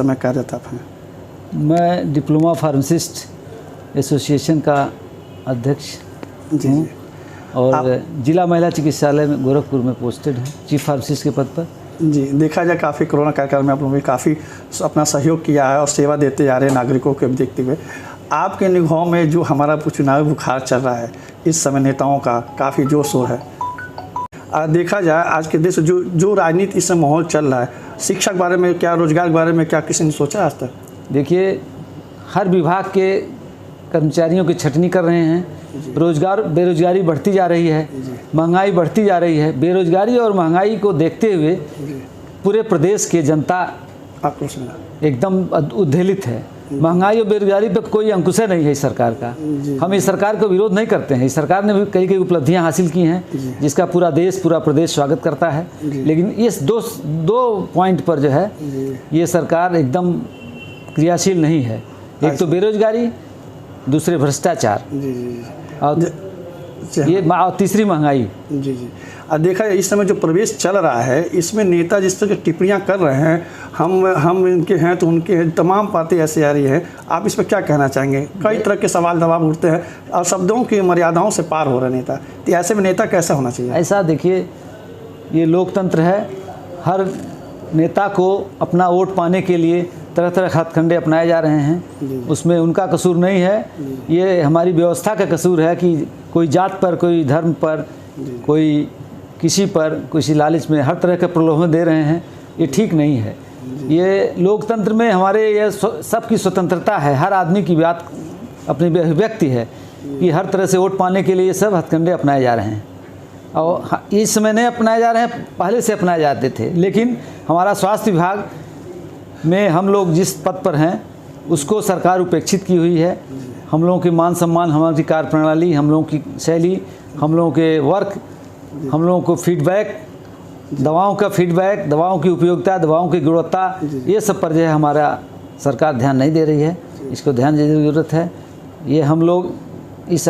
मैं कार्यरत आप हैं? मैं डिप्लोमा फार्मासिस्ट एसोसिएशन का अध्यक्ष हूँ और जिला महिला चिकित्सालय में गोरखपुर में पोस्टेड हूँ, चीफ फार्मासिस्ट के पद पर। जी, देखा जाए काफ़ी कोरोना कार्यकाल में आप लोगों ने काफ़ी अपना सहयोग किया है और सेवा देते जा रहे हैं नागरिकों को देखते हुए। आपके निगाहों में जो हमारा चुनावी बुखार चल रहा है इस समय, नेताओं का काफ़ी जोर शोर है। देखा जाए आज के देश जो राजनीति इस समय माहौल चल रहा है, शिक्षा के बारे में क्या, रोजगार के बारे में क्या किसी ने सोचा आज तक? देखिए, हर विभाग के कर्मचारियों की छटनी कर रहे हैं। बेरोजगारी बढ़ती जा रही है, महंगाई बढ़ती जा रही है। बेरोजगारी और महंगाई को देखते हुए पूरे प्रदेश की जनता एकदम उद्वेलित है। महंगाई और बेरोजगारी पर कोई अंकुश नहीं है इस सरकार का। हम इस सरकार को विरोध नहीं करते हैं। इस सरकार ने भी कई उपलब्धियां हासिल की हैं जिसका पूरा प्रदेश स्वागत करता है। लेकिन इस दो पॉइंट पर जो है ये सरकार एकदम क्रियाशील नहीं है। एक तो बेरोजगारी, दूसरे भ्रष्टाचार और तीसरी महंगाई। जी। और देखा जाए इस समय जो प्रवेश चल रहा है इसमें नेता जिस तरह की टिप्पणियां कर रहे हैं, हम इनके हैं तो उनके हैं, तमाम बातें ऐसे आ रही हैं। आप इस पर क्या कहना चाहेंगे? कई तरह के सवाल जवाब उठते हैं और शब्दों की मर्यादाओं से पार हो रहे नेता, तो ऐसे में नेता कैसा होना चाहिए? ऐसा देखिए, ये लोकतंत्र है। हर नेता को अपना वोट पाने के लिए तरह तरह के हथकंडे अपनाए जा रहे हैं, उसमें उनका कसूर नहीं है। ये हमारी व्यवस्था का कसूर है कि कोई जात पर, कोई धर्म पर, कोई किसी पर, किसी लालच में हर तरह के प्रलोभन दे रहे हैं। ये ठीक नहीं है। ये लोकतंत्र में हमारे ये सबकी स्वतंत्रता है। हर आदमी की बात अपनी व्यक्ति है कि हर तरह से वोट पाने के लिए ये सब हथकंडे अपनाए जा रहे हैं और इस समय नहीं अपनाए जा रहे हैं, पहले से अपनाए जाते थे। लेकिन हमारा स्वास्थ्य विभाग में हम लोग जिस पद पर हैं उसको सरकार उपेक्षित की हुई है। हम लोगों के मान सम्मान, हमारी कार्यप्रणाली, हम लोगों की शैली, हम लोगों के वर्क, हम लोगों को फीडबैक, दवाओं का फीडबैक, दवाओं की उपयोगिता, दवाओं की गुणवत्ता, ये सब पर जो है हमारा सरकार ध्यान नहीं दे रही है। इसको ध्यान देने की ज़रूरत है। ये हम लोग इस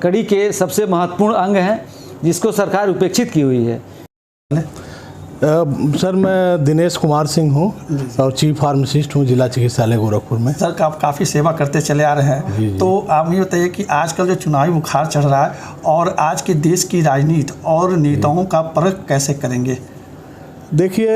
कड़ी के सबसे महत्वपूर्ण अंग हैं जिसको सरकार उपेक्षित की हुई है। सर, मैं दिनेश कुमार सिंह हूँ और चीफ फार्मासिस्ट हूँ जिला चिकित्सालय गोरखपुर में। सर, आप काफ़ी सेवा करते चले आ रहे हैं, तो आप ये बताइए कि आजकल जो चुनावी बुखार चढ़ रहा है और आज के देश की राजनीति और नेताओं का परख कैसे करेंगे? देखिए,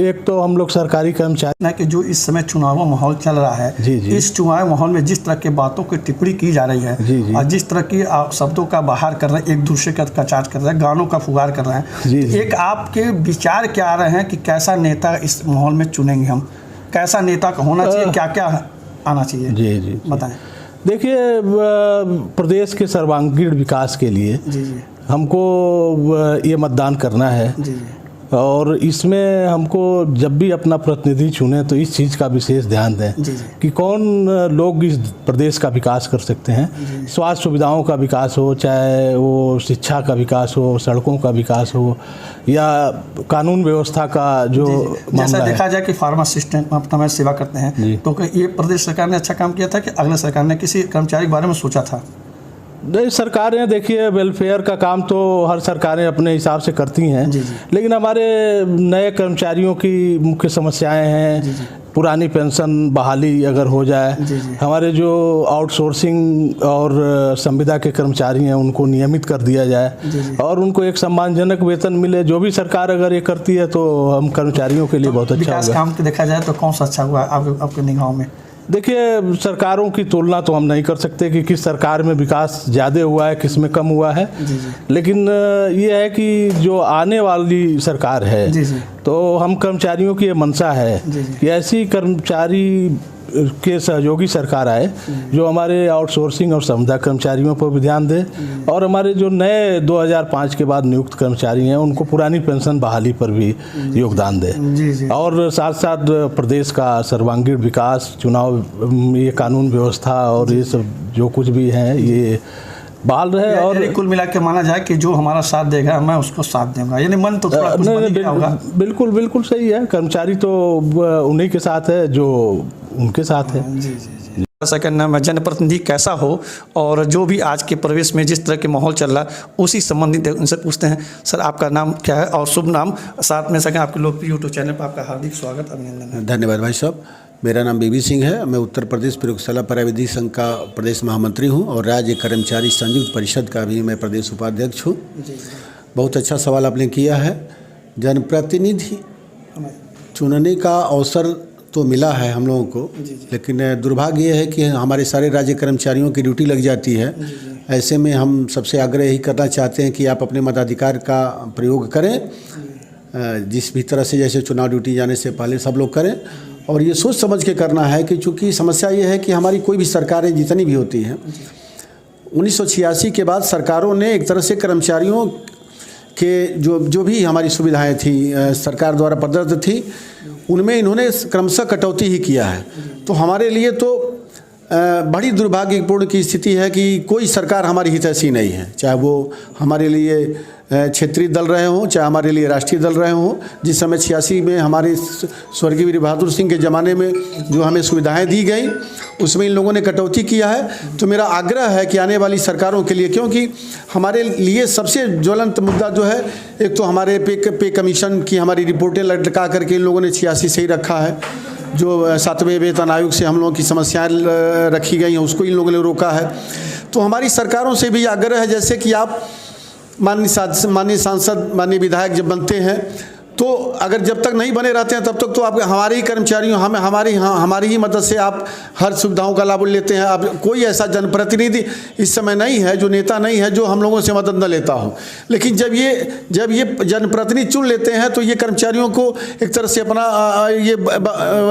एक तो हम लोग सरकारी कर्मचारी कि जो इस समय चुनाव माहौल चल रहा है, इस चुनाव माहौल में जिस तरह के बातों की टिप्पणी की जा रही है और जिस तरह की शब्दों का बाहर कर रहे हैं, एक दूसरे का कचाट कर रहे हैं, गानों का फुगार कर रहे हैं, एक आपके विचार क्या आ रहे हैं कि कैसा नेता इस माहौल में चुनेंगे हम? कैसा नेता का होना चाहिए, क्या क्या आना चाहिए? जी बताएं। देखिए, प्रदेश के सर्वांगीण विकास के लिए हमको ये मतदान करना है और इसमें हमको जब भी अपना प्रतिनिधि चुने तो इस चीज़ का विशेष ध्यान दें कि कौन लोग इस प्रदेश का विकास कर सकते हैं। स्वास्थ्य सुविधाओं का विकास हो, चाहे वो शिक्षा का विकास हो, सड़कों का विकास हो या कानून व्यवस्था का जो जैसा देखा जाए कि फार्मासिस्ट अपना सेवा करते हैं, तो ये प्रदेश सरकार ने अच्छा काम किया था कि अगले सरकार ने किसी कर्मचारी के बारे में सोचा था? नहीं, सरकारें देखिए वेलफेयर का काम तो हर सरकारें अपने हिसाब से करती हैं, लेकिन हमारे नए कर्मचारियों की मुख्य समस्याएं हैं। पुरानी पेंशन बहाली अगर हो जाए, हमारे जो आउटसोर्सिंग और संविदा के कर्मचारी हैं उनको नियमित कर दिया जाए और उनको एक सम्मानजनक वेतन मिले। जो भी सरकार अगर ये करती है तो हम कर्मचारियों के लिए बहुत अच्छा होगा। विकास काम तो देखा जाए तो कौन सा अच्छा हुआ आपके निगाहों में? देखिए, सरकारों की तुलना तो हम नहीं कर सकते कि किस सरकार में विकास ज़्यादा हुआ है, किस में कम हुआ है। लेकिन ये है कि जो आने वाली सरकार है तो हम कर्मचारियों की ये मंशा है कि ऐसी कर्मचारी के सहयोगी सरकार आए जो हमारे आउटसोर्सिंग और संविदा कर्मचारियों पर भी ध्यान दे और हमारे जो नए 2005 के बाद नियुक्त कर्मचारी हैं उनको पुरानी पेंशन बहाली पर भी योगदान दे और साथ साथ प्रदेश का सर्वांगीण विकास, चुनाव, ये कानून व्यवस्था और ये सब जो कुछ भी हैं ये बहाल रहे। और कुल मिला के माना जाए कि जो हमारा साथ देगा मैं उसको साथ दूंगा, यानी मन तो थोड़ा कुछ होगा। बिल्कुल सही है। कर्मचारी तो उन्हीं के साथ है जो उनके साथ है। ऐसा करना मैं जनप्रतिनिधि कैसा हो और जो भी आज के प्रवेश में जिस तरह के माहौल चल रहा है उसी संबंधित उनसे पूछते हैं। सर, आपका नाम क्या है और शुभ नाम, साथ में सकें आपके लोकप्रिय यूट्यूब चैनल पर आपका हार्दिक स्वागत, अभिनंदन है। धन्यवाद भाई साहब। मेरा नाम बीबी सिंह है। मैं उत्तर प्रदेश प्रयोगशाला प्राविधिक संघ का प्रदेश महामंत्री हूं और राज्य कर्मचारी संयुक्त परिषद का भी मैं प्रदेश उपाध्यक्ष हूं। बहुत अच्छा सवाल आपने किया है। जनप्रतिनिधि चुनने का अवसर तो मिला है हम लोगों को, लेकिन दुर्भाग्य ये है कि हमारे सारे राज्य कर्मचारियों की ड्यूटी लग जाती है। ऐसे में हम सबसे आग्रह यही करना चाहते हैं कि आप अपने मताधिकार का प्रयोग करें, जिस भी तरह से जैसे चुनाव ड्यूटी जाने से पहले सब लोग करें। और ये सोच समझ के करना है कि चूँकि समस्या ये है कि हमारी कोई भी सरकारें जितनी भी होती हैं, 1986 के बाद सरकारों ने एक तरह से कर्मचारियों के जो भी हमारी सुविधाएं थी सरकार द्वारा प्रदत्त थी, उनमें इन्होंने क्रमशः कटौती ही किया है। तो हमारे लिए तो बड़ी दुर्भाग्यपूर्ण की स्थिति है कि कोई सरकार हमारी हितैषी नहीं है, चाहे वो हमारे लिए क्षेत्रीय दल रहे हों, चाहे हमारे लिए राष्ट्रीय दल रहे हों। जिस समय 86 में हमारे स्वर्गीय वीर बहादुर सिंह के ज़माने में जो हमें सुविधाएं दी गई, उसमें इन लोगों ने कटौती किया है। तो मेरा आग्रह है कि आने वाली सरकारों के लिए, क्योंकि हमारे लिए सबसे ज्वलंत मुद्दा जो है, एक तो हमारे पे कमीशन की हमारी रिपोर्टें लटका करके इन लोगों ने 86 से ही रखा है। जो 7वें वेतन आयोग से हम लोगों की समस्याएं रखी गई हैं, उसको इन लोगों ने रोका है। तो हमारी सरकारों से भी आग्रह है, जैसे कि आप माननीय सांसद, माननीय विधायक जब बनते हैं, तो अगर जब तक नहीं बने रहते हैं तब तक तो आप हमारे ही कर्मचारियों हमारी ही मदद से आप हर सुविधाओं का लाभ लेते हैं। अब कोई ऐसा जनप्रतिनिधि इस समय नहीं है, जो नेता नहीं है, जो हम लोगों से मदद न लेता हो। लेकिन जब ये जनप्रतिनिधि चुन लेते हैं तो ये कर्मचारियों को एक तरह से अपना ये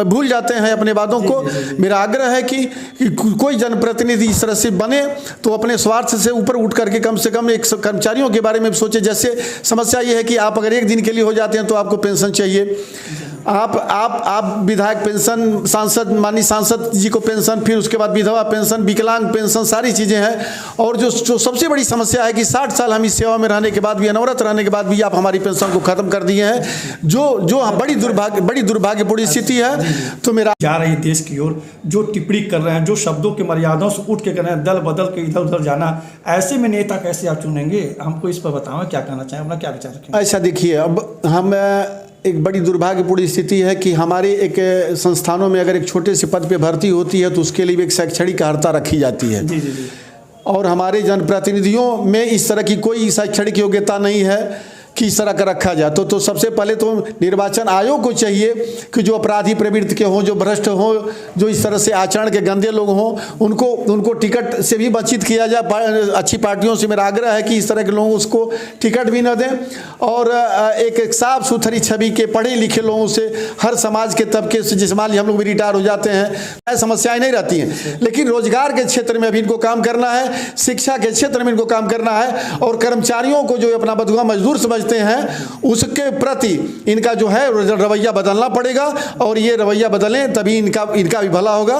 भूल जाते हैं अपने वादों को। मेरा आग्रह है कि कोई जनप्रतिनिधि इस तरह से बने तो अपने स्वार्थ से ऊपर उठ करके कम से कम एक कर्मचारियों के बारे में सोचे। जैसे समस्या ये है कि आप अगर एक दिन के लिए हो जाते हैं तो आपको पेंशन चाहिए, आप विधायक पेंशन, सांसद, माननीय सांसद जी को पेंशन, फिर उसके बाद विधवा पेंशन, विकलांग पेंशन, सारी चीज़ें हैं। और जो सबसे बड़ी समस्या है कि 60 साल हम इस सेवा में रहने के बाद भी, अनवरत रहने के बाद भी आप हमारी पेंशन को ख़त्म कर दिए हैं, जो बड़ी दुर्भाग्यपूर्ण स्थिति है। तो मेरा जा रही देश की ओर जो टिप्पणी कर रहे हैं, जो शब्दों के मर्यादाओं से उठ के कर रहे हैं, दल बदल के इधर उधर जाना, ऐसे में नेता कैसे आप चुनेंगे? हमको इस पर बताओ, क्या कहना चाहें, अपना क्या विचार रखें? ऐसा देखिए, अब हम एक बड़ी दुर्भाग्यपूर्ण स्थिति है कि हमारे एक संस्थानों में अगर एक छोटे से पद पे भर्ती होती है तो उसके लिए एक शैक्षणिक अर्हता रखी जाती है। जी। और हमारे जनप्रतिनिधियों में इस तरह की कोई शैक्षणिक योग्यता नहीं है कि इस तरह का रखा जाए। तो सबसे पहले तो निर्वाचन आयोग को चाहिए कि जो अपराधी प्रवृत्ति के हों, जो भ्रष्ट हों, जो इस तरह से आचरण के गंदे लोग हों, उनको टिकट से भी वंचित किया जाए। अच्छी पार्टियों से मेरा आग्रह है कि इस तरह के लोगों उसको टिकट भी न दें। और एक साफ सुथरी छवि के पढ़े लिखे लोगों से, हर समाज के तबके से, जिस मान हम लोग भी रिटायर हो जाते हैं, समस्याएं नहीं रहती हैं। लेकिन रोजगार के क्षेत्र में अभी इनको काम करना है, शिक्षा के क्षेत्र में इनको काम करना है, और कर्मचारियों को जो अपना बदुआ मजदूर समझते हैं उसके प्रति इनका जो है रवैया बदलना पड़ेगा। और ये रवैया बदलें तभी इनका भी भला होगा।